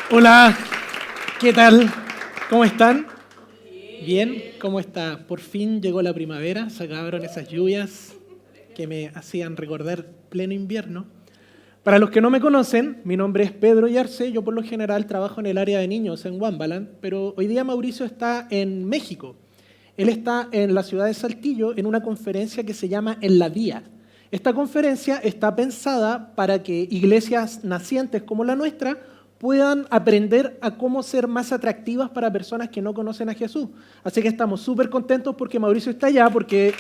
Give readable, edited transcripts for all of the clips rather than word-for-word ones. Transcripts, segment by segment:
Hola, ¿qué tal? ¿Cómo están? Bien, ¿cómo está? Por fin llegó la primavera, se acabaron esas lluvias que me hacían recordar pleno invierno. Para los que no me conocen, mi nombre es Pedro Yarce, yo por lo general trabajo en el área de niños en Wambaland, pero hoy día Mauricio está en México. Él está en la ciudad de Saltillo en una conferencia que se llama En la Vía. Esta conferencia está pensada para que iglesias nacientes como la nuestra puedan aprender a cómo ser más atractivas para personas que no conocen a Jesús. Así que estamos súper contentos porque Mauricio está allá, porque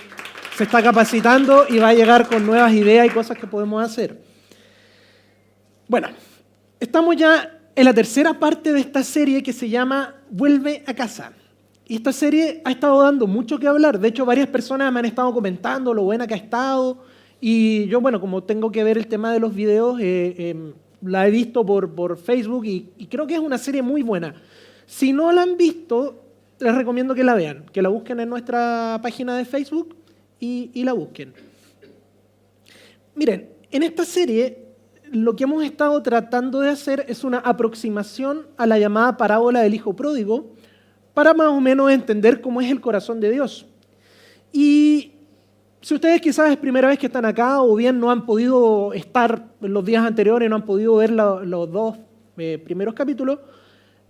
se está capacitando y va a llegar con nuevas ideas y cosas que podemos hacer. Bueno, estamos ya en la tercera parte de esta serie que se llama Vuelve a casa. Y esta serie ha estado dando mucho que hablar. De hecho, varias personas me han estado comentando lo buena que ha estado. Y yo, bueno, como tengo que ver el tema de los videos, la he visto por Facebook y creo que es una serie muy buena. Si no la han visto, les recomiendo que la vean, que la busquen en nuestra página de Facebook y la busquen. Miren, en esta serie lo que hemos estado tratando de hacer es una aproximación a la llamada parábola del Hijo Pródigo para más o menos entender cómo es el corazón de Dios. Y si ustedes quizás es primera vez que están acá o bien no han podido estar los días anteriores, no han podido ver los dos primeros capítulos,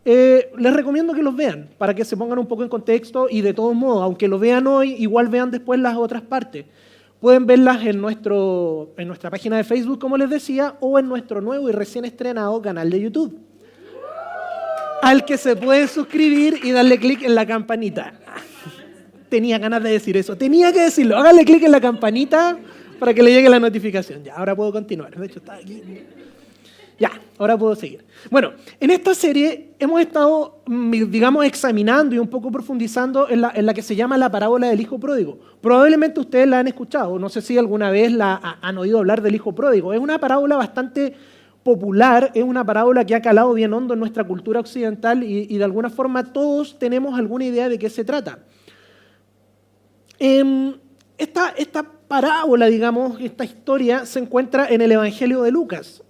les recomiendo que los vean para que se pongan un poco en contexto y de todos modos, aunque los vean hoy, igual vean después las otras partes. Pueden verlas en nuestra página de Facebook, como les decía, o en nuestro nuevo y recién estrenado canal de YouTube, al que se puede suscribir y darle clic en la campanita. Tenía ganas de decir eso, tenía que decirlo. Háganle clic en la campanita para que le llegue la notificación. Ya, ahora puedo continuar. De hecho, está aquí. Ya, ahora puedo seguir. Bueno, en esta serie hemos estado, digamos, examinando y un poco profundizando en la que se llama la parábola del Hijo Pródigo. Probablemente ustedes la han escuchado, no sé si alguna vez han oído hablar del Hijo Pródigo. Es una parábola bastante popular, es una parábola que ha calado bien hondo en nuestra cultura occidental y de alguna forma todos tenemos alguna idea de qué se trata. Esta parábola, digamos, esta historia se encuentra en el Evangelio de Lucas.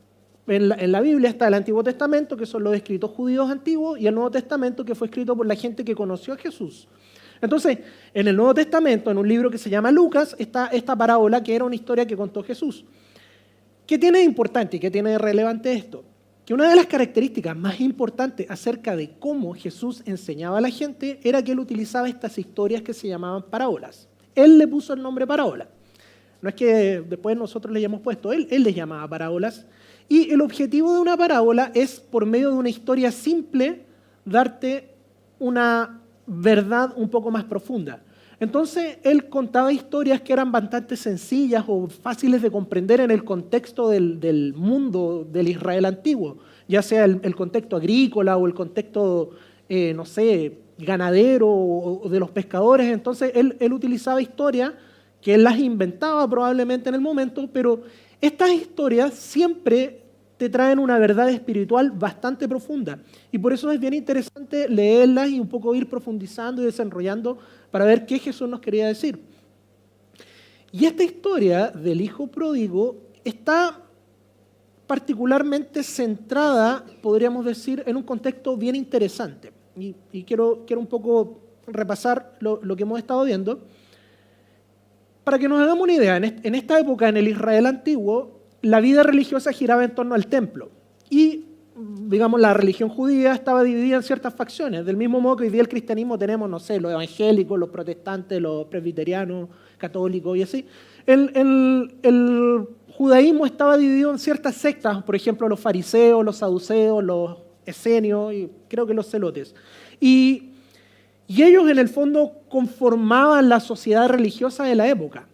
En la Biblia está el Antiguo Testamento, que son los escritos judíos antiguos, y el Nuevo Testamento, que fue escrito por la gente que conoció a Jesús. Entonces, en el Nuevo Testamento, en un libro que se llama Lucas, está esta parábola que era una historia que contó Jesús. ¿Qué tiene de importante y qué tiene de relevante esto? Que una de las características más importantes acerca de cómo Jesús enseñaba a la gente era que él utilizaba estas historias que se llamaban parábolas. Él le puso el nombre parábola. No es que después nosotros le hayamos puesto, él les llamaba parábolas. Y el objetivo de una parábola es, por medio de una historia simple, darte una verdad un poco más profunda. Entonces, él contaba historias que eran bastante sencillas o fáciles de comprender en el contexto del mundo del Israel antiguo, ya sea el contexto agrícola o el contexto, no sé, ganadero o de los pescadores. Entonces, él utilizaba historias que él las inventaba probablemente en el momento, pero estas historias siempre te traen una verdad espiritual bastante profunda. Y por eso es bien interesante leerlas y un poco ir profundizando y desarrollando para ver qué Jesús nos quería decir. Y esta historia del Hijo Pródigo está particularmente centrada, podríamos decir, en un contexto bien interesante. Y quiero un poco repasar lo que hemos estado viendo. Para que nos hagamos una idea, en esta época, en el Israel antiguo, la vida religiosa giraba en torno al templo. Y, digamos, la religión judía estaba dividida en ciertas facciones. Del mismo modo que hoy día el cristianismo tenemos, no sé, los evangélicos, los protestantes, los presbiterianos, católicos y así. El judaísmo estaba dividido en ciertas sectas, por ejemplo, los fariseos, los saduceos, los esenios y creo que los celotes. Y ellos en el fondo conformaban la sociedad religiosa de la época.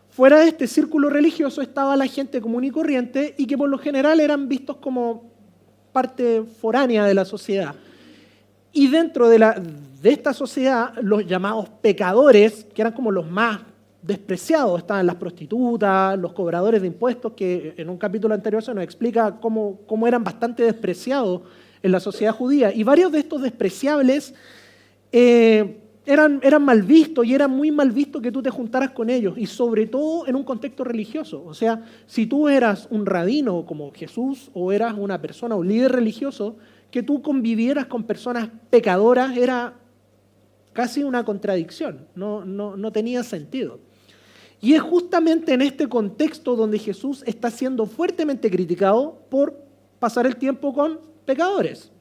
Fuera de este círculo religioso estaba la gente común y corriente y que por lo general eran vistos como parte foránea de la sociedad. Y dentro de esta sociedad, los llamados pecadores, que eran como los más despreciados, estaban las prostitutas, los cobradores de impuestos, que en un capítulo anterior se nos explica cómo eran bastante despreciados en la sociedad judía. Y varios de estos despreciables eran mal vistos y era muy mal visto que tú te juntaras con ellos y sobre todo en un contexto religioso. O sea, si tú eras un rabino como Jesús o eras una persona, un líder religioso que tú convivieras con personas pecadoras era casi una contradicción, no tenía sentido. Y es justamente en este contexto donde Jesús está siendo fuertemente criticado por pasar el tiempo con pecadores.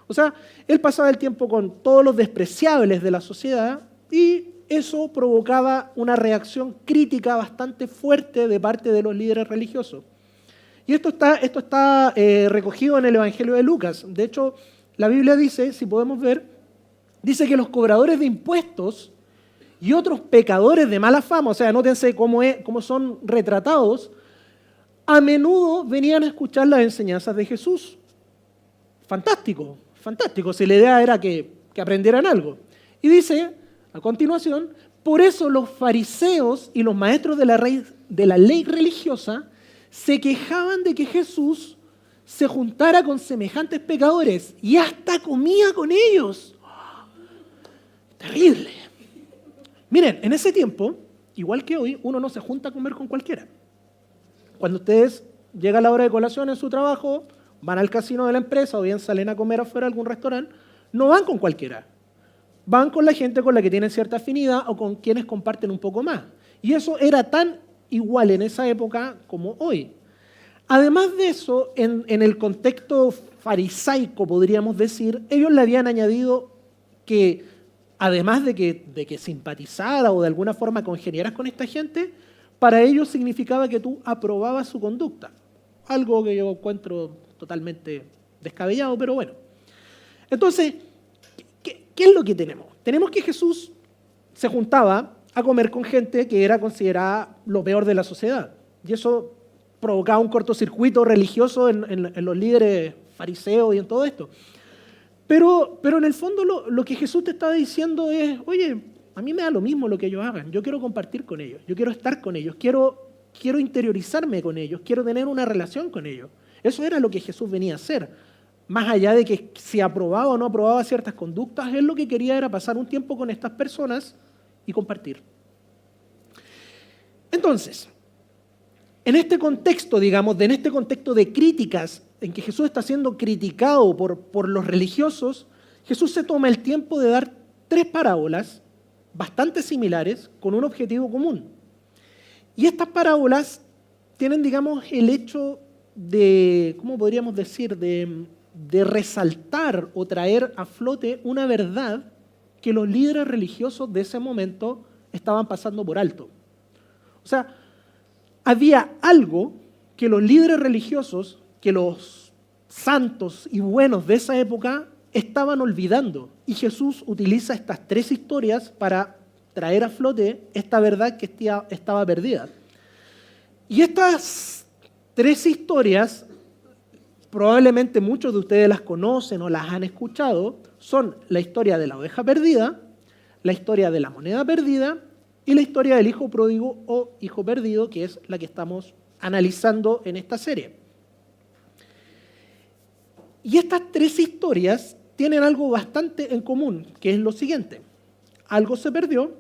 O sea, él pasaba el tiempo con todos los despreciables de la sociedad y eso provocaba una reacción crítica bastante fuerte de parte de los líderes religiosos. Y esto está recogido en el Evangelio de Lucas. De hecho, la Biblia dice, si podemos ver, dice que los cobradores de impuestos y otros pecadores de mala fama, o sea, nótense cómo son retratados, a menudo venían a escuchar las enseñanzas de Jesús. Fantástico, fantástico, si la idea era que aprendieran algo. Y dice, a continuación, por eso los fariseos y los maestros de la ley religiosa se quejaban de que Jesús se juntara con semejantes pecadores y hasta comía con ellos. Terrible. Miren, en ese tiempo, igual que hoy, uno no se junta a comer con cualquiera. Cuando ustedes llega la hora de colación en su trabajo, van al casino de la empresa o bien salen a comer afuera a algún restaurante, no van con cualquiera. Van con la gente con la que tienen cierta afinidad o con quienes comparten un poco más. Y eso era tan igual en esa época como hoy. Además de eso, en el contexto farisaico, podríamos decir, ellos le habían añadido que, además de que simpatizara o de alguna forma congeniaras con esta gente, para ellos significaba que tú aprobabas su conducta. Algo que yo encuentro totalmente descabellado, pero bueno. Entonces, ¿qué es lo que tenemos? Tenemos que Jesús se juntaba a comer con gente que era considerada lo peor de la sociedad. Y eso provocaba un cortocircuito religioso en los líderes fariseos y en todo esto. Pero en el fondo lo que Jesús te está diciendo es, oye, a mí me da lo mismo lo que ellos hagan. Yo quiero compartir con ellos, yo quiero estar con ellos, quiero interiorizarme con ellos, quiero tener una relación con ellos. Eso era lo que Jesús venía a hacer. Más allá de que si aprobaba o no aprobaba ciertas conductas, él lo que quería era pasar un tiempo con estas personas y compartir. Entonces, en este contexto, digamos, en este contexto de críticas, en que Jesús está siendo criticado por los religiosos, Jesús se toma el tiempo de dar 3 parábolas bastante similares con un objetivo común. Y estas parábolas tienen, digamos, el hecho de, ¿cómo podríamos decir?, de resaltar o traer a flote una verdad que los líderes religiosos de ese momento estaban pasando por alto. O sea, había algo que los líderes religiosos, que los santos y buenos de esa época estaban olvidando. Y Jesús utiliza estas 3 historias para traer a flote esta verdad que estaba perdida. Y estas 3 historias, probablemente muchos de ustedes las conocen o las han escuchado, son la historia de la oveja perdida, la historia de la moneda perdida y la historia del hijo pródigo o hijo perdido, que es la que estamos analizando en esta serie. Y estas 3 historias tienen algo bastante en común, que es lo siguiente. Algo se perdió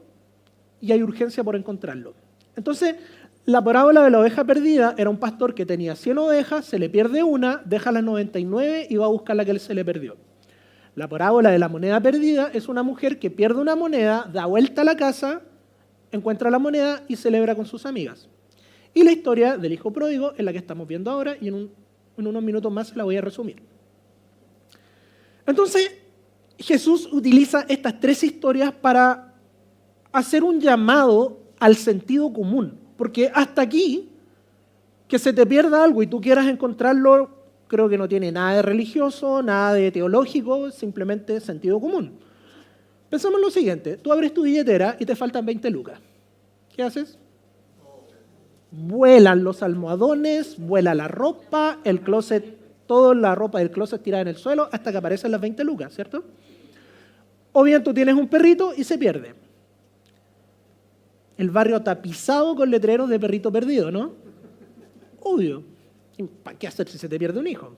y hay urgencia por encontrarlo. Entonces, la parábola de la oveja perdida era un pastor que tenía 100 ovejas, se le pierde una, deja las 99 y va a buscar la que se le perdió. La parábola de la moneda perdida es una mujer que pierde una moneda, da vuelta a la casa, encuentra la moneda y celebra con sus amigas. Y la historia del hijo pródigo es la que estamos viendo ahora y en unos minutos más se la voy a resumir. Entonces, Jesús utiliza estas 3 historias para hacer un llamado al sentido común. Porque hasta aquí, que se te pierda algo y tú quieras encontrarlo, creo que no tiene nada de religioso, nada de teológico, simplemente sentido común. Pensamos en lo siguiente, tú abres tu billetera y te faltan 20 lucas. ¿Qué haces? Vuelan los almohadones, vuela la ropa, el closet, toda la ropa del closet tirada en el suelo hasta que aparecen las 20 lucas, ¿cierto? O bien tú tienes un perrito y se pierde. El barrio tapizado con letreros de perrito perdido, ¿no? Obvio. ¿Para qué hacer si se te pierde un hijo?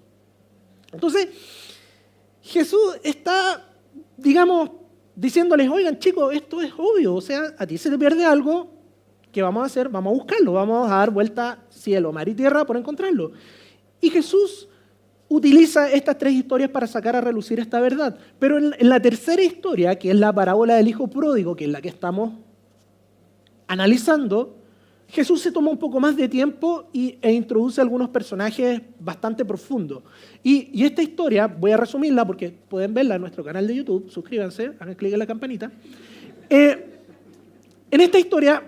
Entonces, Jesús está, digamos, diciéndoles, oigan chicos, esto es obvio, o sea, a ti se te pierde algo, ¿qué vamos a hacer? Vamos a buscarlo, vamos a dar vuelta cielo, mar y tierra por encontrarlo. Y Jesús utiliza estas tres historias para sacar a relucir esta verdad. Pero en la tercera historia, que es la parábola del hijo pródigo, que es la que estamos analizando, Jesús se toma un poco más de tiempo e introduce algunos personajes bastante profundos. Y esta historia, voy a resumirla porque pueden verla en nuestro canal de YouTube, suscríbanse, hagan clic en la campanita. En esta historia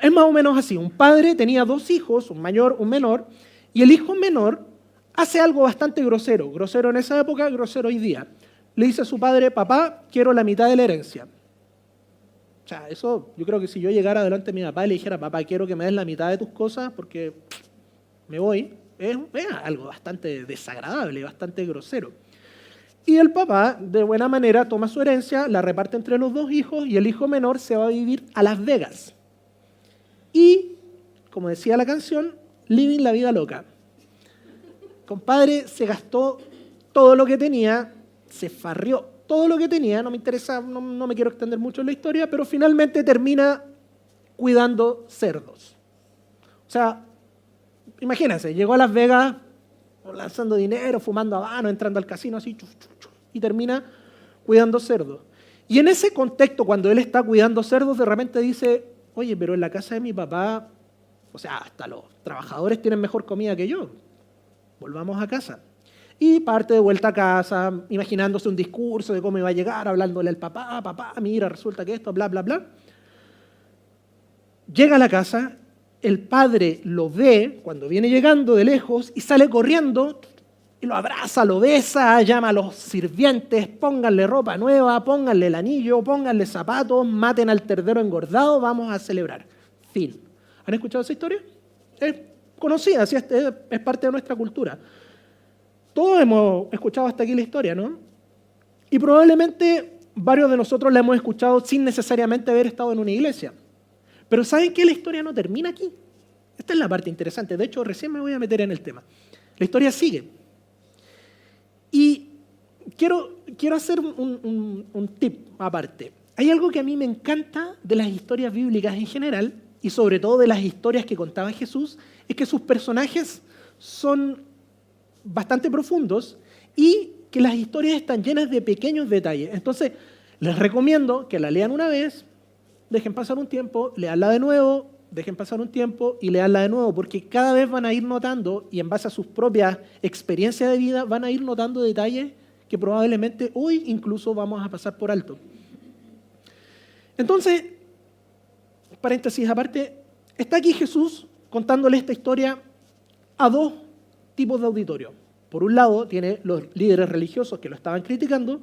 es más o menos así. Un padre tenía dos hijos, un mayor, un menor, y el hijo menor hace algo bastante grosero. Grosero en esa época, grosero hoy día. Le dice a su padre: papá, quiero la mitad de la herencia. O sea, eso, yo creo que si yo llegara delante de mi papá y le dijera: papá, quiero que me des la mitad de tus cosas porque me voy, es algo bastante desagradable, bastante grosero. Y el papá, de buena manera, toma su herencia, la reparte entre los dos hijos y el hijo menor se va a vivir a Las Vegas. Y, como decía la canción, living la vida loca. Compadre se gastó todo lo que tenía, se farrió todo lo que tenía, no me interesa, no me quiero extender mucho en la historia, pero finalmente termina cuidando cerdos. O sea, imagínense, llegó a Las Vegas lanzando dinero, fumando habano, entrando al casino así, y termina cuidando cerdos. Y en ese contexto, cuando él está cuidando cerdos, de repente dice: oye, pero en la casa de mi papá, o sea, hasta los trabajadores tienen mejor comida que yo. Volvamos a casa. Y parte de vuelta a casa, imaginándose un discurso de cómo iba a llegar, hablándole al papá: papá, mira, resulta que esto, bla, bla, bla. Llega a la casa, el padre lo ve cuando viene llegando de lejos y sale corriendo y lo abraza, lo besa, llama a los sirvientes: pónganle ropa nueva, pónganle el anillo, pónganle zapatos, maten al ternero engordado, vamos a celebrar. Fin. ¿Han escuchado esa historia? Es conocida, ¿sí? Es parte de nuestra cultura. Todos hemos escuchado hasta aquí la historia, ¿no? Y probablemente varios de nosotros la hemos escuchado sin necesariamente haber estado en una iglesia. Pero ¿saben qué? La historia no termina aquí. Esta es la parte interesante. De hecho, recién me voy a meter en el tema. La historia sigue. Y quiero hacer un tip aparte. Hay algo que a mí me encanta de las historias bíblicas en general, y sobre todo de las historias que contaba Jesús, es que sus personajes son bastante profundos y que las historias están llenas de pequeños detalles. Entonces, les recomiendo que la lean una vez, dejen pasar un tiempo, leanla de nuevo, dejen pasar un tiempo y leanla de nuevo, porque cada vez van a ir notando, y en base a sus propias experiencias de vida, van a ir notando detalles que probablemente hoy incluso vamos a pasar por alto. Entonces, paréntesis aparte, está aquí Jesús contándole esta historia a dos tipos de auditorio. Por un lado tiene los líderes religiosos que lo estaban criticando,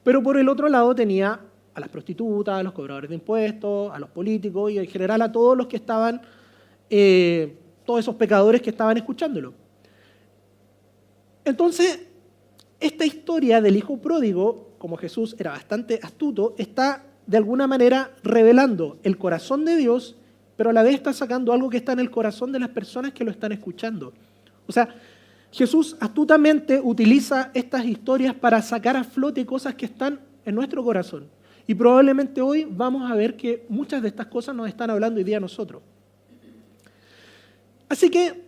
pero por el otro lado tenía a las prostitutas, a los cobradores de impuestos, a los políticos y en general a todos los que estaban, todos esos pecadores que estaban escuchándolo. Entonces, esta historia del hijo pródigo, como Jesús era bastante astuto, está de alguna manera revelando el corazón de Dios, pero a la vez está sacando algo que está en el corazón de las personas que lo están escuchando. O sea, Jesús astutamente utiliza estas historias para sacar a flote cosas que están en nuestro corazón. Y probablemente hoy vamos a ver que muchas de estas cosas nos están hablando hoy día a nosotros. Así que,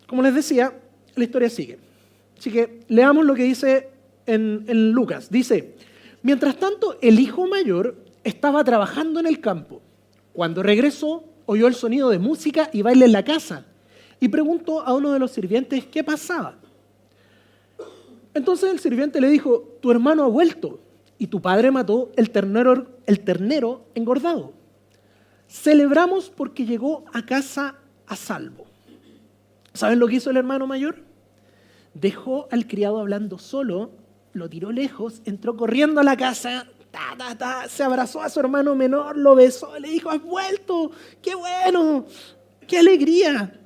como les decía, la historia sigue. Así que leamos lo que dice en Lucas. Dice: mientras tanto, el hijo mayor estaba trabajando en el campo. Cuando regresó, oyó el sonido de música y baile en la casa y preguntó a uno de los sirvientes qué pasaba. Entonces el sirviente le dijo: tu hermano ha vuelto y tu padre mató el ternero engordado. Celebramos porque llegó a casa a salvo. ¿Saben lo que hizo el hermano mayor? Dejó al criado hablando solo, lo tiró lejos, entró corriendo a la casa, se abrazó a su hermano menor, lo besó, le dijo: has vuelto, qué bueno, qué alegría.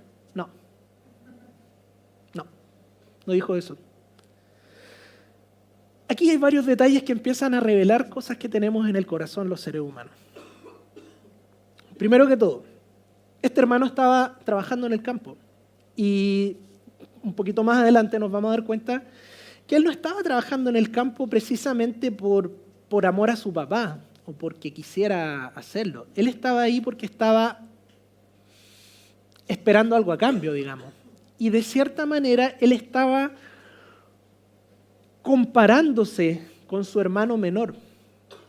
No dijo eso. Aquí hay varios detalles que empiezan a revelar cosas que tenemos en el corazón los seres humanos. Primero que todo, este hermano estaba trabajando en el campo y un poquito más adelante nos vamos a dar cuenta que él no estaba trabajando en el campo precisamente por amor a su papá o porque quisiera hacerlo. Él estaba ahí porque estaba esperando algo a cambio, digamos. Y de cierta manera él estaba comparándose con su hermano menor.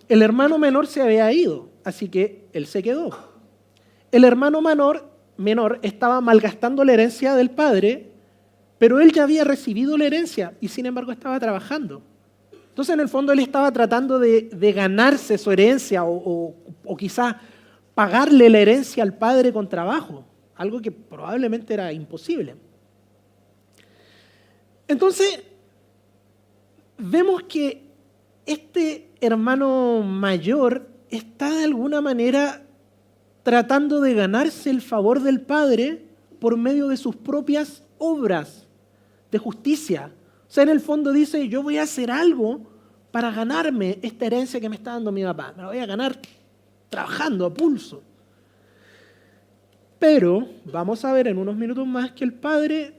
El hermano menor se había ido, así que él se quedó. El hermano menor estaba malgastando la herencia del padre, pero él ya había recibido la herencia y sin embargo estaba trabajando. Entonces, en el fondo, él estaba tratando de ganarse su herencia o quizás pagarle la herencia al padre con trabajo, algo que probablemente era imposible. Entonces, vemos que este hermano mayor está de alguna manera tratando de ganarse el favor del padre por medio de sus propias obras de justicia. O sea, en el fondo dice, yo voy a hacer algo para ganarme esta herencia que me está dando mi papá. Me la voy a ganar trabajando a pulso. Pero vamos a ver en unos minutos más que el padre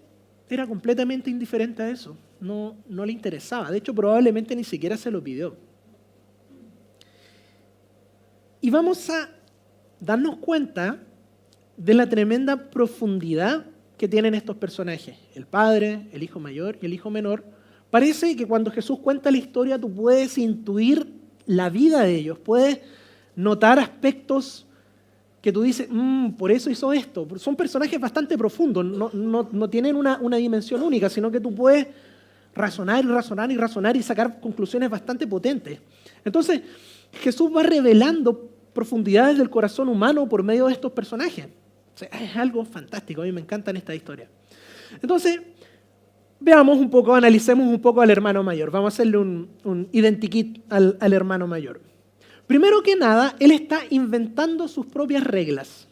era completamente indiferente a eso. No le interesaba. De hecho, probablemente ni siquiera se lo pidió. Y vamos a darnos cuenta de la tremenda profundidad que tienen estos personajes, el padre, el hijo mayor y el hijo menor. Parece que cuando Jesús cuenta la historia tú puedes intuir la vida de ellos, puedes notar aspectos que tú dices, por eso hizo esto. Son personajes bastante profundos, no tienen una dimensión única, sino que tú puedes razonar y razonar y razonar y sacar conclusiones bastante potentes. Entonces, Jesús va revelando profundidades del corazón humano por medio de estos personajes. O sea, es algo fantástico, a mí me encantan estas historias. Entonces, veamos un poco, analicemos un poco al hermano mayor. Vamos a hacerle un identikit al hermano mayor. Primero que nada, él está inventando sus propias reglas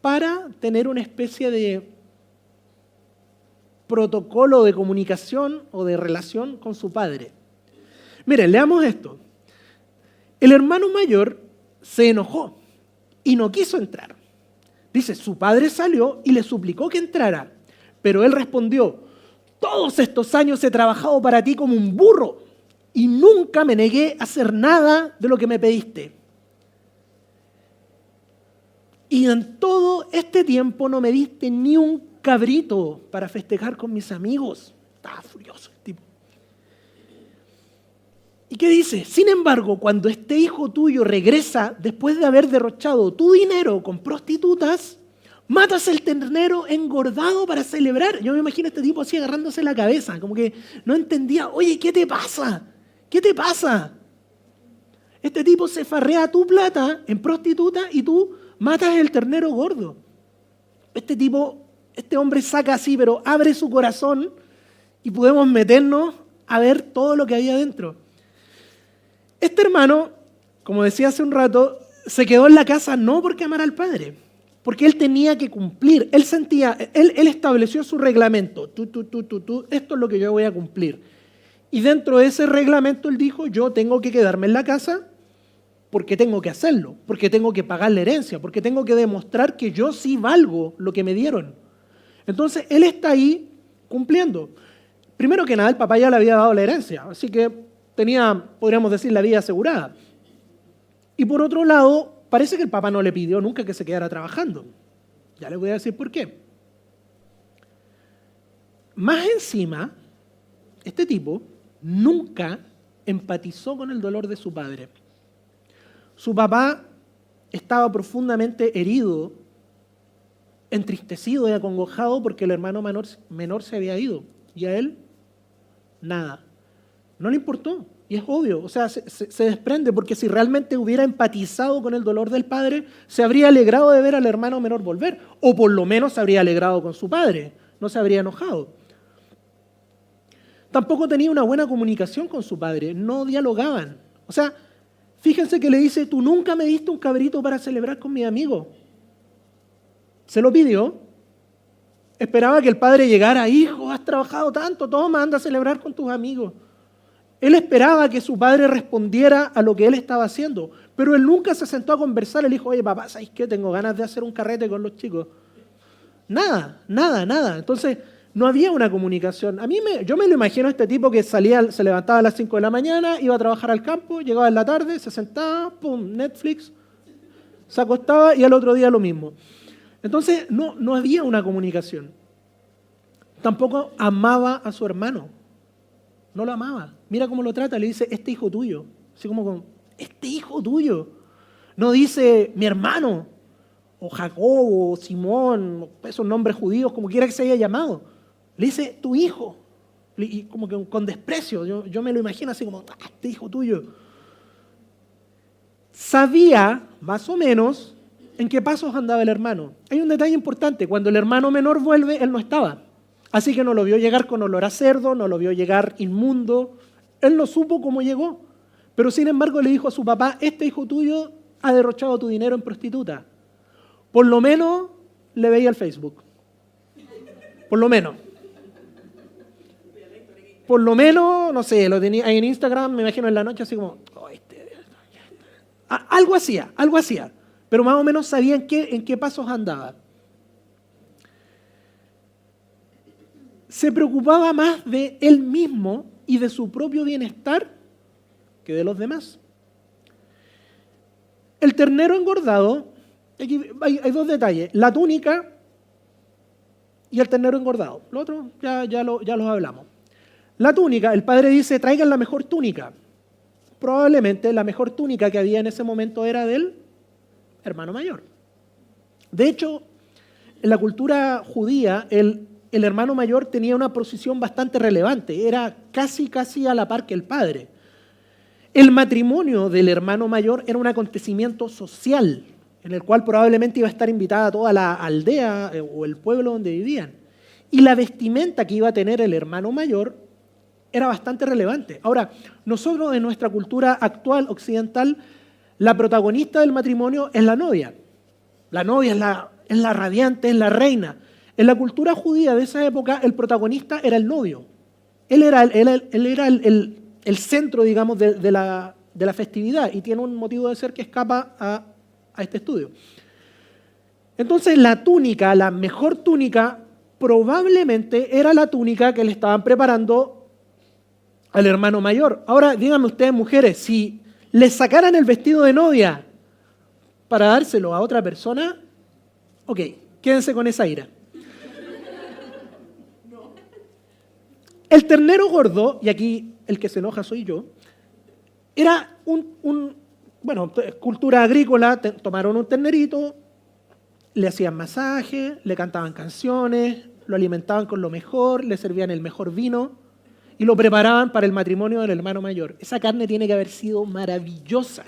para tener una especie de protocolo de comunicación o de relación con su padre. Miren, leamos esto. El hermano mayor se enojó y no quiso entrar. Dice, su padre salió y le suplicó que entrara, pero él respondió, todos estos años he trabajado para ti como un burro y nunca me negué a hacer nada de lo que me pediste. Y en todo este tiempo no me diste ni un cabrito para festejar con mis amigos. Estaba furioso el tipo. ¿Y qué dice? Sin embargo, cuando este hijo tuyo regresa después de haber derrochado tu dinero con prostitutas, matas el ternero engordado para celebrar. Yo me imagino a este tipo así agarrándose la cabeza, como que no entendía, oye, ¿qué te pasa? ¿Qué te pasa? Este tipo se farrea tu plata en prostituta y tú matas el ternero gordo. Este hombre saca así, pero abre su corazón y podemos meternos a ver todo lo que había dentro. Este hermano, como decía hace un rato, se quedó en la casa no porque amara al padre, porque él tenía que cumplir. Él estableció su reglamento. Esto es lo que yo voy a cumplir. Y dentro de ese reglamento él dijo, yo tengo que quedarme en la casa porque tengo que hacerlo, porque tengo que pagar la herencia, porque tengo que demostrar que yo sí valgo lo que me dieron. Entonces él está ahí cumpliendo. Primero que nada, el papá ya le había dado la herencia, así que tenía, podríamos decir, la vida asegurada. Y por otro lado, parece que el papá no le pidió nunca que se quedara trabajando. Ya les voy a decir por qué. Más encima, este tipo nunca empatizó con el dolor de su padre. Su papá estaba profundamente herido, entristecido y acongojado porque el hermano menor se había ido. Y a él, nada. No le importó, y es obvio, o sea, se desprende, porque si realmente hubiera empatizado con el dolor del padre, se habría alegrado de ver al hermano menor volver, o por lo menos se habría alegrado con su padre, no se habría enojado. Tampoco tenía una buena comunicación con su padre, no dialogaban. O sea, fíjense que le dice, tú nunca me diste un cabrito para celebrar con mi amigo. Se lo pidió, esperaba que el padre llegara, hijo, has trabajado tanto, toma, anda a celebrar con tus amigos. Él esperaba que su padre respondiera a lo que él estaba haciendo, pero él nunca se sentó a conversar. Él dijo, oye, papá, ¿sabes qué? Tengo ganas de hacer un carrete con los chicos. Nada. Entonces, no había una comunicación. Yo me lo imagino a este tipo que se levantaba a las 5 de la mañana, iba a trabajar al campo, llegaba en la tarde, se sentaba, pum, Netflix, se acostaba y al otro día lo mismo. Entonces, no había una comunicación. Tampoco amaba a su hermano. no lo amaba. Mira cómo lo trata, le dice, este hijo tuyo. Así como, este hijo tuyo. No dice, mi hermano, o Jacobo, o Simón, esos nombres judíos, como quiera que se haya llamado. Le dice, tu hijo. Y como que con desprecio, yo me lo imagino así como, este hijo tuyo. Sabía, más o menos, en qué pasos andaba el hermano. Hay un detalle importante, cuando el hermano menor vuelve, él no estaba. Así que no lo vio llegar con olor a cerdo, no lo vio llegar inmundo. Él no supo cómo llegó. Pero sin embargo le dijo a su papá, este hijo tuyo ha derrochado tu dinero en prostituta. Por lo menos le veía al Facebook. Por lo menos. Por lo menos, no sé, lo tenía ahí en Instagram, me imagino en la noche así como, algo hacía. Pero más o menos sabía en qué pasos andaba. Se preocupaba más de él mismo y de su propio bienestar que de los demás. El ternero engordado, aquí hay dos detalles, la túnica y el ternero engordado. Lo otro ya los hablamos. La túnica, el padre dice, traigan la mejor túnica. Probablemente la mejor túnica que había en ese momento era del hermano mayor. De hecho, en la cultura judía, el hermano mayor tenía una posición bastante relevante, era casi a la par que el padre. El matrimonio del hermano mayor era un acontecimiento social, en el cual probablemente iba a estar invitada toda la aldea o el pueblo donde vivían. Y la vestimenta que iba a tener el hermano mayor era bastante relevante. Ahora, nosotros en nuestra cultura actual occidental, la protagonista del matrimonio es la novia. La novia es la radiante, es la reina. En la cultura judía de esa época, el protagonista era el novio. Él era el centro, digamos, de la festividad y tiene un motivo de ser que escapa a este estudio. Entonces, la túnica, la mejor túnica, probablemente era la túnica que le estaban preparando al hermano mayor. Ahora, díganme ustedes, mujeres, si le sacaran el vestido de novia para dárselo a otra persona, ok, quédense con esa ira. El ternero gordo, y aquí el que se enoja soy yo, era cultura agrícola, tomaron un ternerito, le hacían masaje, le cantaban canciones, lo alimentaban con lo mejor, le servían el mejor vino y lo preparaban para el matrimonio del hermano mayor. Esa carne tiene que haber sido maravillosa.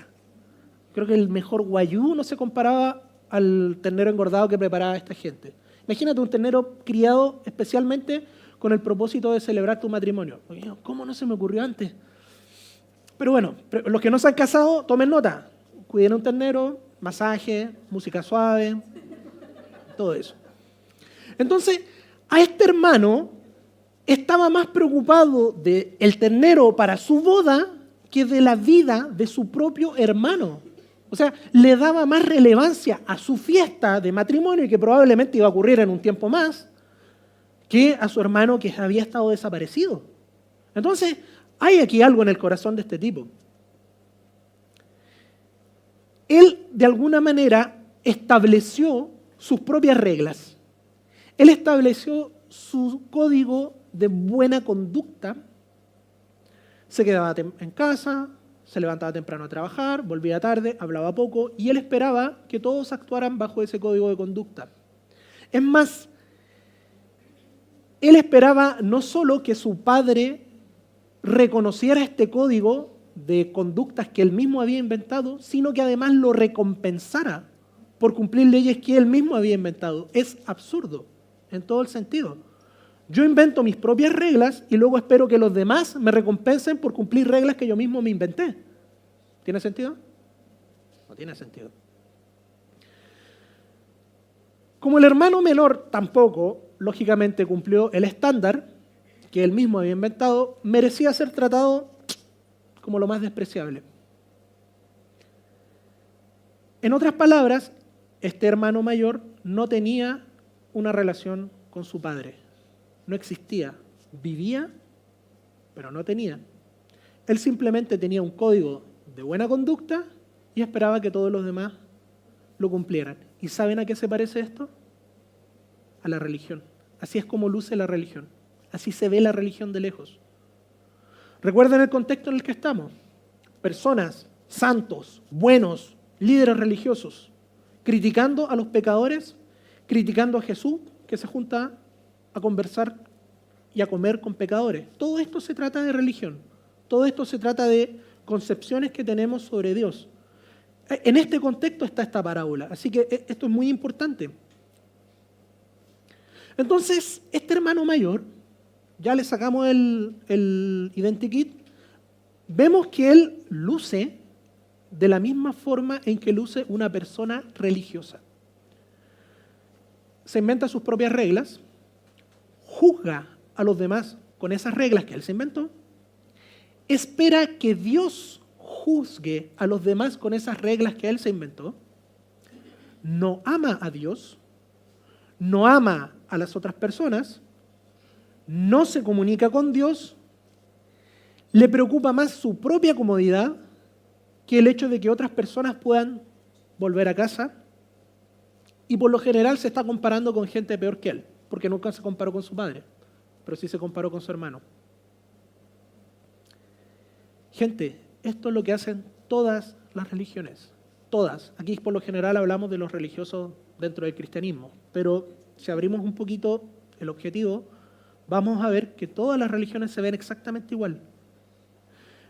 Creo que el mejor guayú no se comparaba al ternero engordado que preparaba esta gente. Imagínate un ternero criado especialmente con el propósito de celebrar tu matrimonio. ¿Cómo no se me ocurrió antes? Pero bueno, los que no se han casado, tomen nota. Cuiden un ternero, masaje, música suave, todo eso. Entonces, a este hermano estaba más preocupado del ternero para su boda que de la vida de su propio hermano. O sea, le daba más relevancia a su fiesta de matrimonio y que probablemente iba a ocurrir en un tiempo más, que a su hermano que había estado desaparecido. Entonces, hay aquí algo en el corazón de este tipo. Él, de alguna manera, estableció sus propias reglas. Él estableció su código de buena conducta. Se quedaba en casa, se levantaba temprano a trabajar, volvía tarde, hablaba poco, y él esperaba que todos actuaran bajo ese código de conducta. Es más, él esperaba no solo que su padre reconociera este código de conductas que él mismo había inventado, sino que además lo recompensara por cumplir leyes que él mismo había inventado. Es absurdo en todo el sentido. Yo invento mis propias reglas y luego espero que los demás me recompensen por cumplir reglas que yo mismo me inventé. ¿Tiene sentido? No tiene sentido. Como el hermano menor tampoco, lógicamente, cumplió el estándar que él mismo había inventado, merecía ser tratado como lo más despreciable. En otras palabras, este hermano mayor no tenía una relación con su padre. No existía. Vivía, pero no tenía. Él simplemente tenía un código de buena conducta y esperaba que todos los demás lo cumplieran. ¿Y saben a qué se parece esto? A la religión. Así es como luce la religión. Así se ve la religión de lejos. Recuerden el contexto en el que estamos. Personas, santos, buenos, líderes religiosos, criticando a los pecadores, criticando a Jesús, que se junta a conversar y a comer con pecadores. Todo esto se trata de religión. Todo esto se trata de concepciones que tenemos sobre Dios. En este contexto está esta parábola, así que esto es muy importante. Entonces, este hermano mayor, ya le sacamos el identikit, vemos que él luce de la misma forma en que luce una persona religiosa. Se inventa sus propias reglas, juzga a los demás con esas reglas que él se inventó, espera que Dios juzgue a los demás con esas reglas que él se inventó, no ama a Dios, no ama a las otras personas, no se comunica con Dios, le preocupa más su propia comodidad que el hecho de que otras personas puedan volver a casa, y por lo general se está comparando con gente peor que él, porque nunca se comparó con su padre, pero sí se comparó con su hermano. Gente, esto es lo que hacen todas las religiones, todas. Aquí por lo general hablamos de los religiosos dentro del cristianismo, pero si abrimos un poquito el objetivo, vamos a ver que todas las religiones se ven exactamente igual.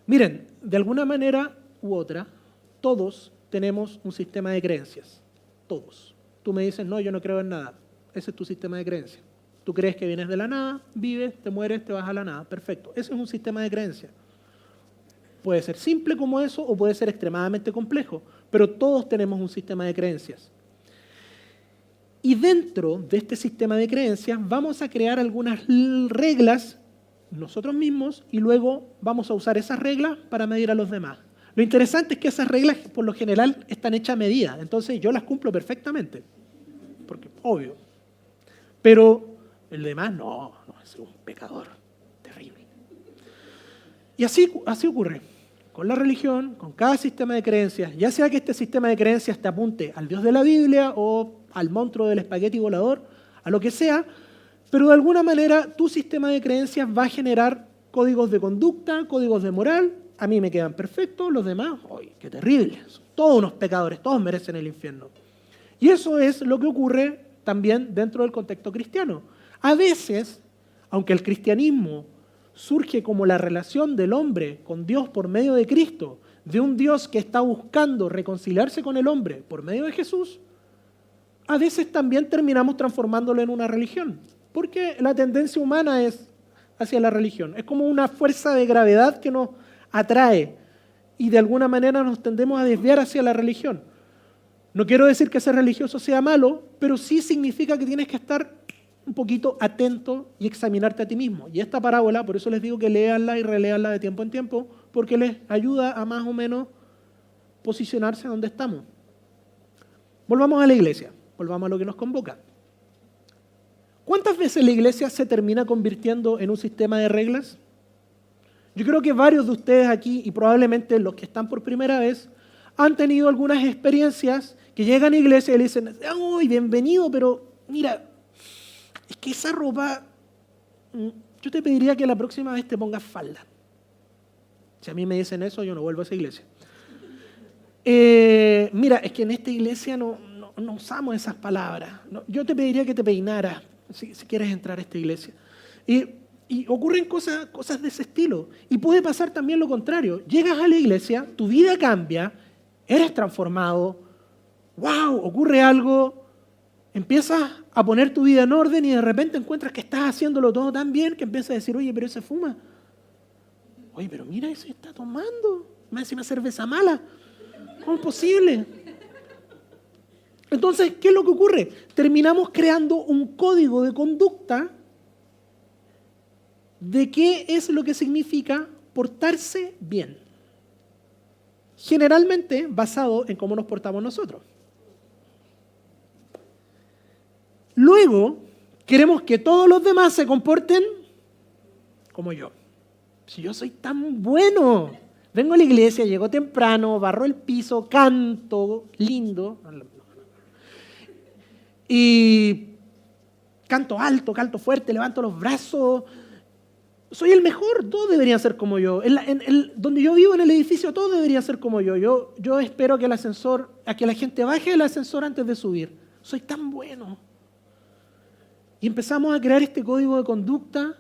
Miren, de alguna manera u otra, todos tenemos un sistema de creencias, todos. Tú me dices, no, yo no creo en nada, ese es tu sistema de creencias. Tú crees que vienes de la nada, vives, te mueres, te vas a la nada, perfecto. Ese es un sistema de creencias. Puede ser simple como eso o puede ser extremadamente complejo, pero todos tenemos un sistema de creencias. Y dentro de este sistema de creencias vamos a crear algunas reglas nosotros mismos y luego vamos a usar esas reglas para medir a los demás. Lo interesante es que esas reglas por lo general están hechas a medida, entonces yo las cumplo perfectamente, porque obvio. Pero el demás no, es un pecador terrible. Y así ocurre con la religión, con cada sistema de creencias, ya sea que este sistema de creencias te apunte al Dios de la Biblia o al monstruo del espagueti volador, a lo que sea, pero de alguna manera tu sistema de creencias va a generar códigos de conducta, códigos de moral. A mí me quedan perfectos, los demás, ¡ay, qué terrible! Son todos unos pecadores, todos merecen el infierno. Y eso es lo que ocurre también dentro del contexto cristiano. A veces, aunque el cristianismo surge como la relación del hombre con Dios por medio de Cristo, de un Dios que está buscando reconciliarse con el hombre por medio de Jesús, a veces también terminamos transformándolo en una religión, porque la tendencia humana es hacia la religión. Es como una fuerza de gravedad que nos atrae y de alguna manera nos tendemos a desviar hacia la religión. No quiero decir que ser religioso sea malo, pero sí significa que tienes que estar un poquito atento y examinarte a ti mismo. Y esta parábola, por eso les digo que léanla y reléanla de tiempo en tiempo, porque les ayuda a más o menos posicionarse donde estamos. Volvamos a la iglesia, volvamos a lo que nos convoca. ¿Cuántas veces la iglesia se termina convirtiendo en un sistema de reglas? Yo creo que varios de ustedes aquí, y probablemente los que están por primera vez, han tenido algunas experiencias que llegan a la iglesia y le dicen, ¡ay, bienvenido! Pero mira, es que esa ropa, yo te pediría que la próxima vez te pongas falda. Si a mí me dicen eso, yo no vuelvo a esa iglesia. Mira, es que en esta iglesia no usamos esas palabras. No, yo te pediría que te peinaras si quieres entrar a esta iglesia. Y ocurren cosas de ese estilo. Y puede pasar también lo contrario. Llegas a la iglesia, tu vida cambia, eres transformado, ¡wow! Ocurre algo, empiezas a poner tu vida en orden y de repente encuentras que estás haciéndolo todo tan bien que empiezas a decir, oye, pero ese fuma. Oye, pero mira, ese está tomando. Me hace una cerveza mala. ¿Cómo es posible? Entonces, ¿qué es lo que ocurre? Terminamos creando un código de conducta de qué es lo que significa portarse bien. Generalmente basado en cómo nos portamos nosotros. Luego, queremos que todos los demás se comporten como yo. Si yo soy tan bueno, vengo a la iglesia, llego temprano, barro el piso, canto lindo, y canto alto, canto fuerte, levanto los brazos, soy el mejor, todos deberían ser como yo. Donde yo vivo en el edificio, todos deberían ser como yo. Yo espero que a que la gente baje del ascensor antes de subir. Soy tan bueno. Y empezamos a crear este código de conducta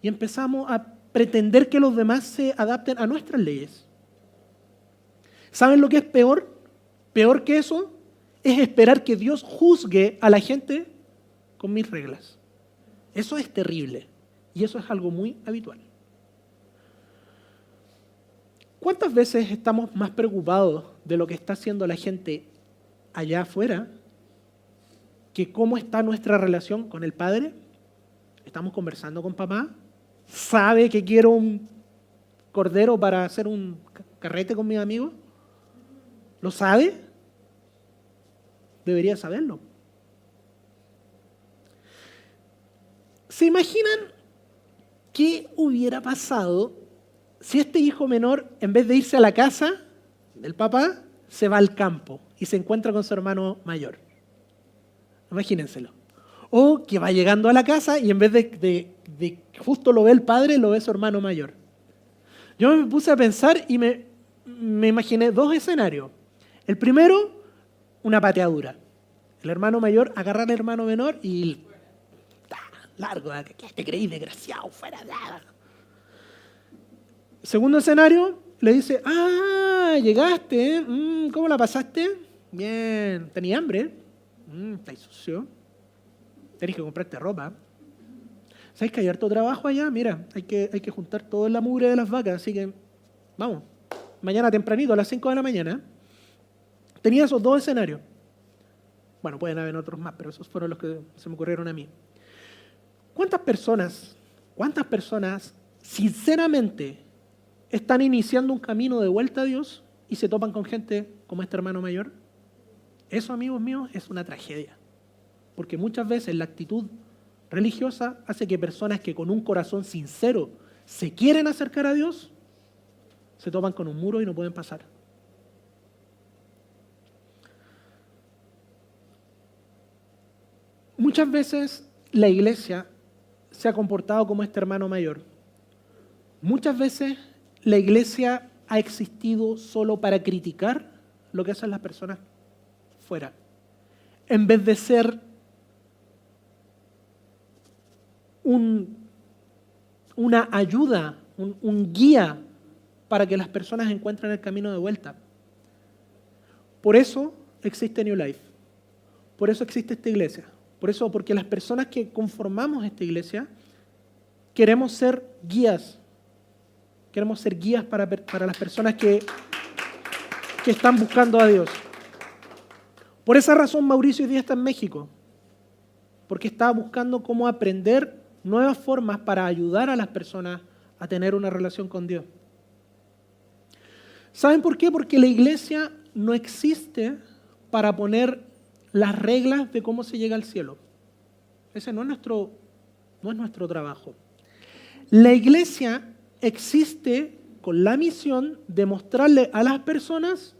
y empezamos a pretender que los demás se adapten a nuestras leyes. ¿Saben lo que es peor? Peor que eso es esperar que Dios juzgue a la gente con mis reglas. Eso es terrible y eso es algo muy habitual. ¿Cuántas veces estamos más preocupados de lo que está haciendo la gente allá afuera que cómo está nuestra relación con el Padre? ¿Estamos conversando con papá? ¿Sabe que quiero un cordero para hacer un carrete con mis amigos? ¿Lo sabe? Debería saberlo. ¿Se imaginan qué hubiera pasado si este hijo menor, en vez de irse a la casa del papá, se va al campo y se encuentra con su hermano mayor? Imagínenselo. O que va llegando a la casa y en vez de justo lo ve el padre, lo ve su hermano mayor. Yo me puse a pensar y me imaginé dos escenarios. El primero, una pateadura. El hermano mayor agarra al hermano menor y largo, ¿qué te creí, desgraciado? Fuera, nada. Segundo escenario, le dice, llegaste, ¿eh? ¿Cómo la pasaste? Bien, ¿tenías hambre? ¿Estás sucio? Tenés que comprarte ropa. ¿Sabes que hay harto trabajo allá? Mira, hay que juntar toda la mugre de las vacas, así que vamos, mañana tempranito a las 5 de la mañana. Tenía esos dos escenarios. Bueno, pueden haber otros más, pero esos fueron los que se me ocurrieron a mí. ¿Cuántas personas sinceramente están iniciando un camino de vuelta a Dios y se topan con gente como este hermano mayor? Eso, amigos míos, es una tragedia. Porque muchas veces la actitud religiosa hace que personas que con un corazón sincero se quieren acercar a Dios, se topan con un muro y no pueden pasar. Muchas veces la iglesia se ha comportado como este hermano mayor. Muchas veces la iglesia ha existido solo para criticar lo que hacen las personas fuera, en vez de ser una ayuda, un guía para que las personas encuentren el camino de vuelta. Por eso existe New Life, por eso existe esta iglesia. Por eso, porque las personas que conformamos esta iglesia queremos ser guías. Queremos ser guías para las personas que están buscando a Dios. Por esa razón Mauricio hoy día está en México. Porque está buscando cómo aprender nuevas formas para ayudar a las personas a tener una relación con Dios. ¿Saben por qué? Porque la iglesia no existe para poner las reglas de cómo se llega al cielo. Ese no es nuestro trabajo. La iglesia existe con la misión de mostrarle a las personas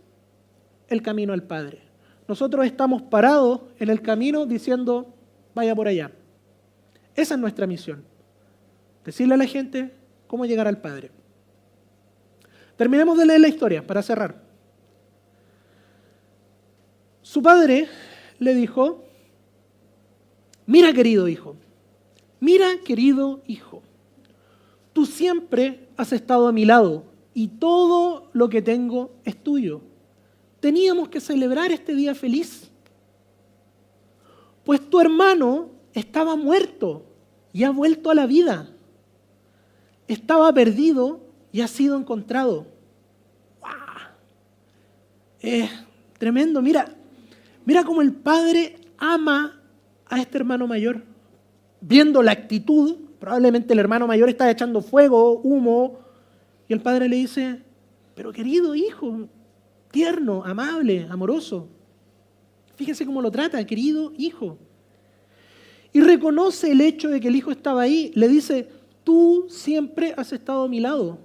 el camino al Padre. Nosotros estamos parados en el camino diciendo, vaya por allá. Esa es nuestra misión. Decirle a la gente cómo llegar al Padre. Terminemos de leer la historia para cerrar. Su padre le dijo, mira querido hijo, tú siempre has estado a mi lado y todo lo que tengo es tuyo. Teníamos que celebrar este día feliz, pues tu hermano estaba muerto y ha vuelto a la vida. Estaba perdido y ha sido encontrado. ¡Wow! Tremendo, mira cómo el padre ama a este hermano mayor. Viendo la actitud, probablemente el hermano mayor está echando fuego, humo, y el padre le dice, pero querido hijo, tierno, amable, amoroso. Fíjense cómo lo trata, querido hijo. Y reconoce el hecho de que el hijo estaba ahí. Le dice, tú siempre has estado a mi lado.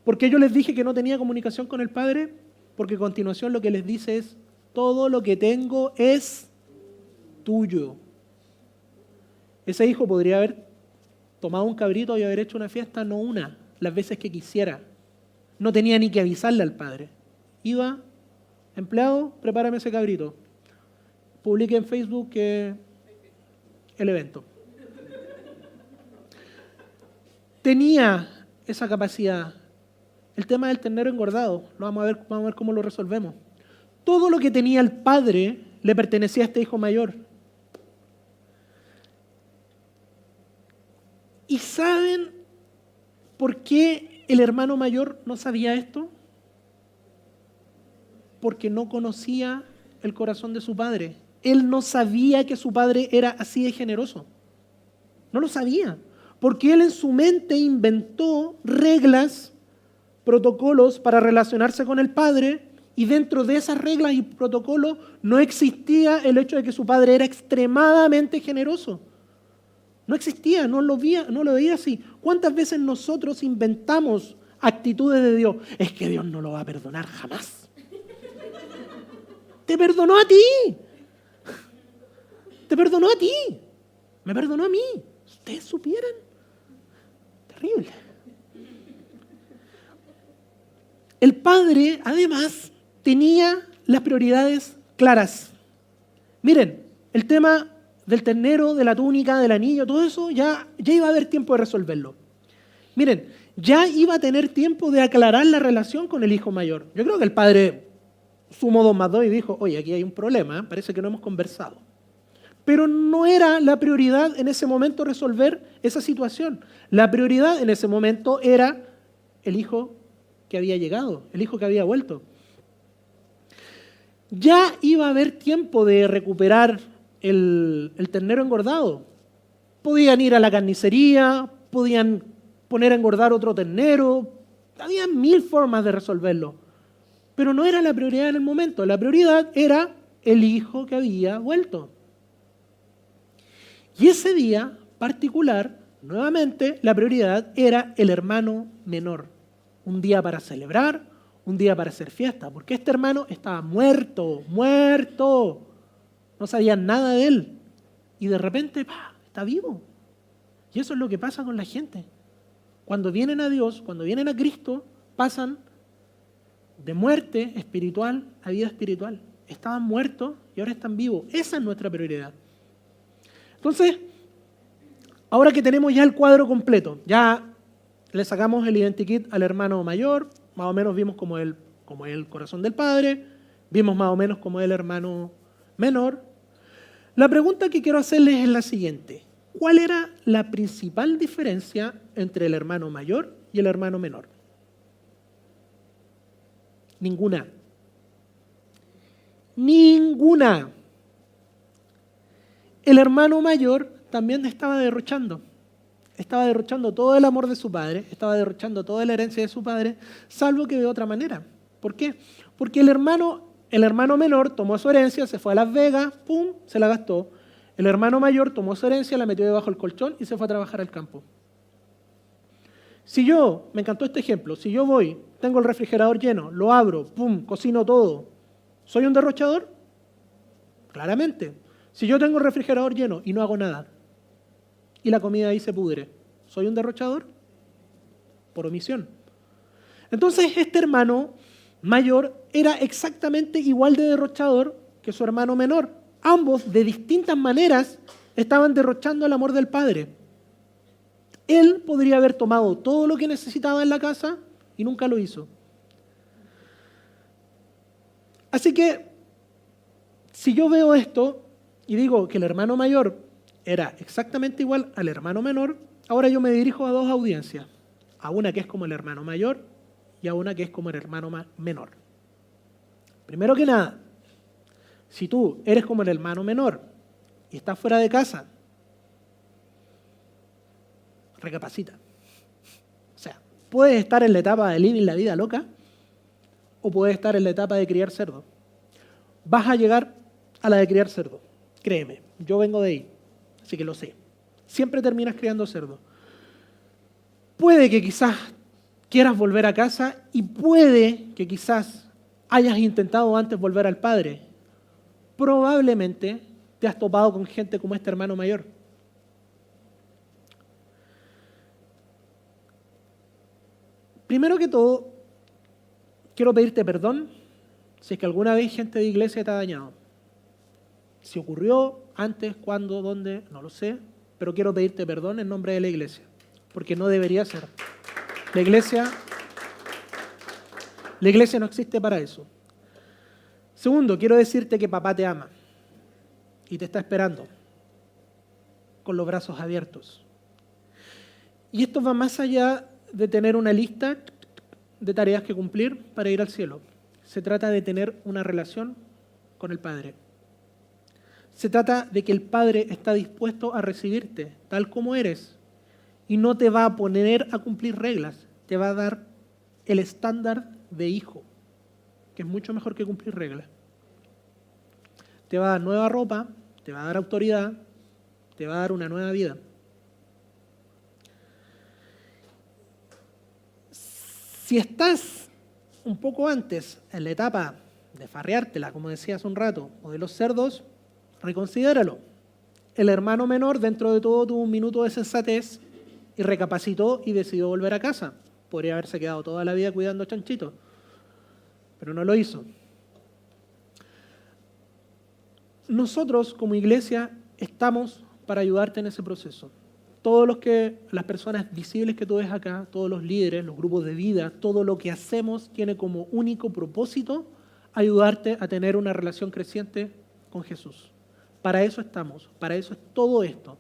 ¿Por qué yo les dije que no tenía comunicación con el padre? Porque a continuación lo que les dice es, todo lo que tengo es tuyo. Ese hijo podría haber tomado un cabrito y haber hecho una fiesta, no una, las veces que quisiera. No tenía ni que avisarle al padre. Iba, empleado, prepárame ese cabrito. Publique en Facebook que el evento. Tenía esa capacidad. El tema del ternero engordado, vamos a ver cómo lo resolvemos. Todo lo que tenía el padre le pertenecía a este hijo mayor. ¿Y saben por qué el hermano mayor no sabía esto? Porque no conocía el corazón de su padre. Él no sabía que su padre era así de generoso. No lo sabía. Porque él en su mente inventó reglas, protocolos para relacionarse con el padre, y dentro de esas reglas y protocolos no existía el hecho de que su padre era extremadamente generoso. No existía, no lo veía así. ¿Cuántas veces nosotros inventamos actitudes de Dios? Es que Dios no lo va a perdonar jamás. Te perdonó a ti. Te perdonó a ti. Me perdonó a mí. Ustedes supieran. Terrible. El padre, además, tenía las prioridades claras. Miren, el tema del ternero, de la túnica, del anillo, todo eso, ya iba a haber tiempo de resolverlo. Miren, ya iba a tener tiempo de aclarar la relación con el hijo mayor. Yo creo que el padre sumó 2 más 2 y dijo, oye, aquí hay un problema, parece que no hemos conversado. Pero no era la prioridad en ese momento resolver esa situación. La prioridad en ese momento era el hijo que había llegado, el hijo que había vuelto. Ya iba a haber tiempo de recuperar el ternero engordado. Podían ir a la carnicería, podían poner a engordar otro ternero, había 1000 formas de resolverlo. Pero no era la prioridad en el momento, la prioridad era el hijo que había vuelto. Y ese día particular, nuevamente, la prioridad era el hermano menor. Un día para celebrar, un día para hacer fiesta, porque este hermano estaba muerto. No sabían nada de él. Y de repente, está vivo. Y eso es lo que pasa con la gente. Cuando vienen a Dios, cuando vienen a Cristo, pasan de muerte espiritual a vida espiritual. Estaban muertos y ahora están vivos. Esa es nuestra prioridad. Entonces, ahora que tenemos ya el cuadro completo, ya le sacamos el identikit al hermano mayor, más o menos vimos como es el corazón del padre, vimos más o menos como es el hermano menor. La pregunta que quiero hacerles es la siguiente. ¿Cuál era la principal diferencia entre el hermano mayor y el hermano menor? Ninguna. Ninguna. El hermano mayor también estaba derrochando todo el amor de su padre, estaba derrochando toda la herencia de su padre, salvo que de otra manera. ¿Por qué? Porque el hermano menor tomó su herencia, se fue a Las Vegas, ¡pum!, se la gastó. El hermano mayor tomó su herencia, la metió debajo del colchón y se fue a trabajar al campo. Me encantó este ejemplo, si yo voy, tengo el refrigerador lleno, lo abro, ¡pum!, cocino todo, ¿soy un derrochador? Claramente. Si yo tengo el refrigerador lleno y no hago nada, y la comida ahí se pudre, ¿soy un derrochador? Por omisión. Entonces este hermano mayor era exactamente igual de derrochador que su hermano menor. Ambos, de distintas maneras, estaban derrochando el amor del padre. Él podría haber tomado todo lo que necesitaba en la casa y nunca lo hizo. Así que, si yo veo esto y digo que el hermano mayor era exactamente igual al hermano menor, ahora yo me dirijo a 2 audiencias. A una que es como el hermano mayor y a una que es como el hermano menor. Primero que nada, si tú eres como el hermano menor y estás fuera de casa, recapacita. O sea, puedes estar en la etapa de living la vida loca o puedes estar en la etapa de criar cerdo. Vas a llegar a la de criar cerdo. Créeme, yo vengo de ahí, así que lo sé. Siempre terminas criando cerdo. Puede que quizás quieras volver a casa y puede que quizás hayas intentado antes volver al padre. Probablemente te has topado con gente como este hermano mayor. Primero que todo, quiero pedirte perdón si es que alguna vez gente de iglesia te ha dañado. Si ocurrió, antes, cuándo, dónde, no lo sé, pero quiero pedirte perdón en nombre de la iglesia, porque no debería ser. La iglesia no existe para eso. Segundo, quiero decirte que papá te ama y te está esperando con los brazos abiertos. Y esto va más allá de tener una lista de tareas que cumplir para ir al cielo. Se trata de tener una relación con el Padre. Se trata de que el Padre está dispuesto a recibirte tal como eres y no te va a poner a cumplir reglas, te va a dar el estándar de hijo, que es mucho mejor que cumplir reglas. Te va a dar nueva ropa, te va a dar autoridad, te va a dar una nueva vida. Si estás un poco antes en la etapa de farreártela, como decía hace un rato, o de los cerdos, reconsidéralo. El hermano menor, dentro de todo, tuvo un minuto de sensatez y recapacitó y decidió volver a casa. Podría haberse quedado toda la vida cuidando chanchitos, pero no lo hizo. Nosotros, como iglesia, estamos para ayudarte en ese proceso. Las personas visibles que tú ves acá, todos los líderes, los grupos de vida, todo lo que hacemos tiene como único propósito ayudarte a tener una relación creciente con Jesús. Para eso estamos, para eso es todo esto.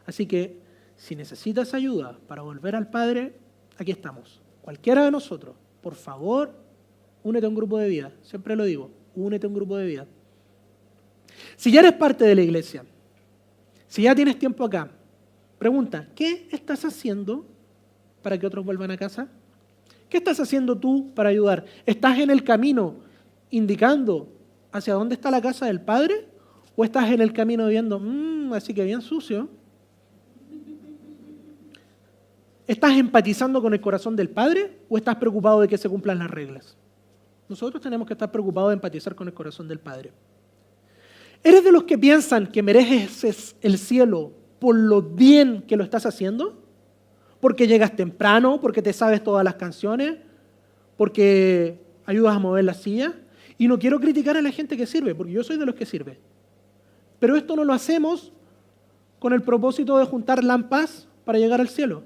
Así que si necesitas ayuda para volver al Padre, aquí estamos. Cualquiera de nosotros, por favor, únete a un grupo de vida. Siempre lo digo, únete a un grupo de vida. Si ya eres parte de la iglesia, si ya tienes tiempo acá, pregunta, ¿qué estás haciendo para que otros vuelvan a casa? ¿Qué estás haciendo tú para ayudar? ¿Estás en el camino indicando hacia dónde está la casa del Padre? ¿O estás en el camino viendo, así que bien sucio? ¿Estás empatizando con el corazón del Padre o estás preocupado de que se cumplan las reglas? Nosotros tenemos que estar preocupados de empatizar con el corazón del Padre. ¿Eres de los que piensan que mereces el cielo por lo bien que lo estás haciendo? ¿Porque llegas temprano? ¿Porque te sabes todas las canciones? ¿Porque ayudas a mover la silla? Y no quiero criticar a la gente que sirve, porque yo soy de los que sirve. Pero esto no lo hacemos con el propósito de juntar lampas para llegar al cielo.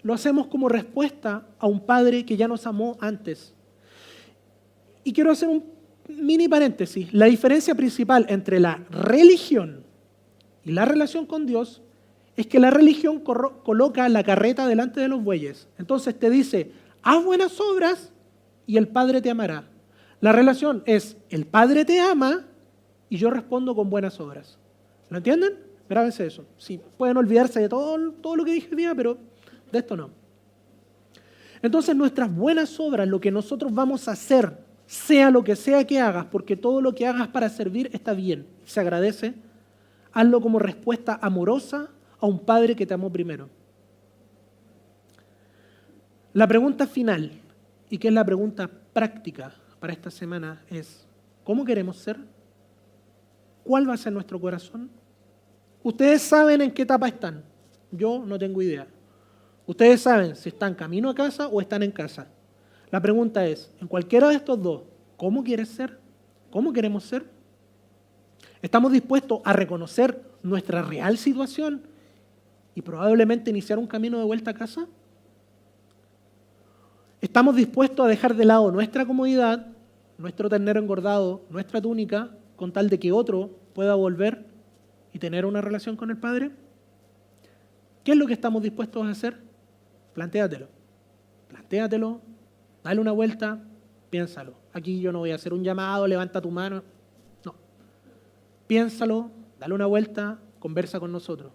Lo hacemos como respuesta a un Padre que ya nos amó antes. Y quiero hacer un mini paréntesis. La diferencia principal entre la religión y la relación con Dios es que la religión coloca la carreta delante de los bueyes. Entonces te dice, haz buenas obras y el Padre te amará. La relación es, el Padre te ama y yo respondo con buenas obras. ¿Lo entienden? Grábense eso. Sí, pueden olvidarse de todo lo que dije hoy día, pero de esto no. Entonces nuestras buenas obras, lo que nosotros vamos a hacer, sea lo que sea que hagas, porque todo lo que hagas para servir está bien, se agradece, hazlo como respuesta amorosa a un Padre que te amó primero. La pregunta final, y que es la pregunta práctica para esta semana, es, ¿cómo queremos ser? ¿Cuál va a ser nuestro corazón? Ustedes saben en qué etapa están, yo no tengo idea. Ustedes saben si están camino a casa o están en casa. La pregunta es, en cualquiera de estos dos, ¿cómo quieres ser? ¿Cómo queremos ser? ¿Estamos dispuestos a reconocer nuestra real situación y probablemente iniciar un camino de vuelta a casa? ¿Estamos dispuestos a dejar de lado nuestra comodidad, nuestro ternero engordado, nuestra túnica, con tal de que otro pueda volver y tener una relación con el Padre? ¿Qué es lo que estamos dispuestos a hacer? Plantéatelo, dale una vuelta, piénsalo. Aquí yo no voy a hacer un llamado, levanta tu mano. No. Piénsalo, dale una vuelta, conversa con nosotros.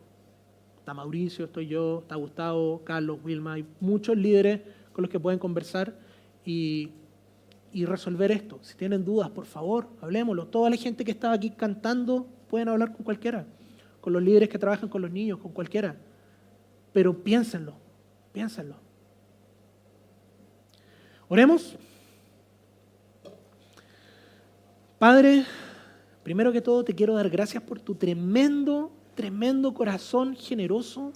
Está Mauricio, estoy yo, está Gustavo, Carlos, Wilma, hay muchos líderes con los que pueden conversar y resolver esto. Si tienen dudas, por favor, hablemoslo. Toda la gente que estaba aquí cantando pueden hablar con cualquiera, con los líderes que trabajan con los niños, con cualquiera. Pero piénsenlo. Oremos. Padre, primero que todo te quiero dar gracias por tu tremendo corazón generoso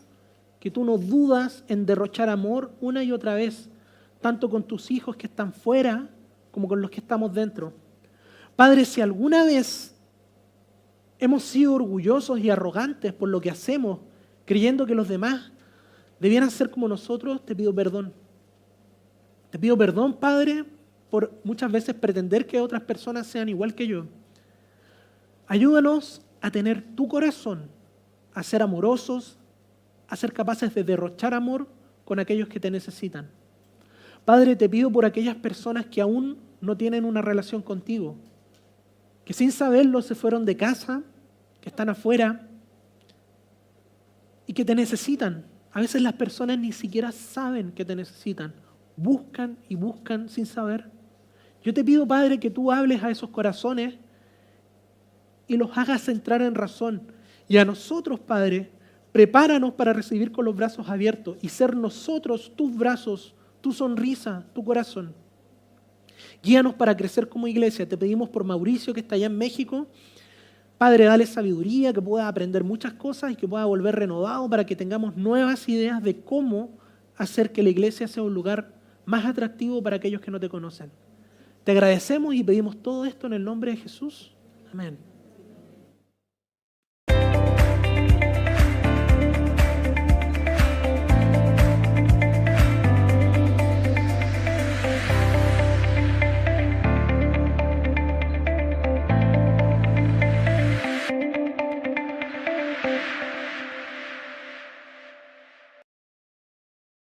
que tú no dudas en derrochar amor una y otra vez, tanto con tus hijos que están fuera como con los que estamos dentro. Padre, si alguna vez hemos sido orgullosos y arrogantes por lo que hacemos, creyendo que los demás debieran ser como nosotros, te pido perdón. Te pido perdón, Padre, por muchas veces pretender que otras personas sean igual que yo. Ayúdanos a tener tu corazón, a ser amorosos, a ser capaces de derrochar amor con aquellos que te necesitan. Padre, te pido por aquellas personas que aún no tienen una relación contigo, que sin saberlo se fueron de casa, que están afuera y que te necesitan. A veces las personas ni siquiera saben que te necesitan. Buscan y buscan sin saber. Yo te pido, Padre, que tú hables a esos corazones y los hagas entrar en razón. Y a nosotros, Padre, prepáranos para recibir con los brazos abiertos y ser nosotros tus brazos, tu sonrisa, tu corazón. Guíanos para crecer como iglesia. Te pedimos por Mauricio, que está allá en México. Padre, dale sabiduría, que pueda aprender muchas cosas y que pueda volver renovado para que tengamos nuevas ideas de cómo hacer que la iglesia sea un lugar más atractivo para aquellos que no te conocen. Te agradecemos y pedimos todo esto en el nombre de Jesús. Amén.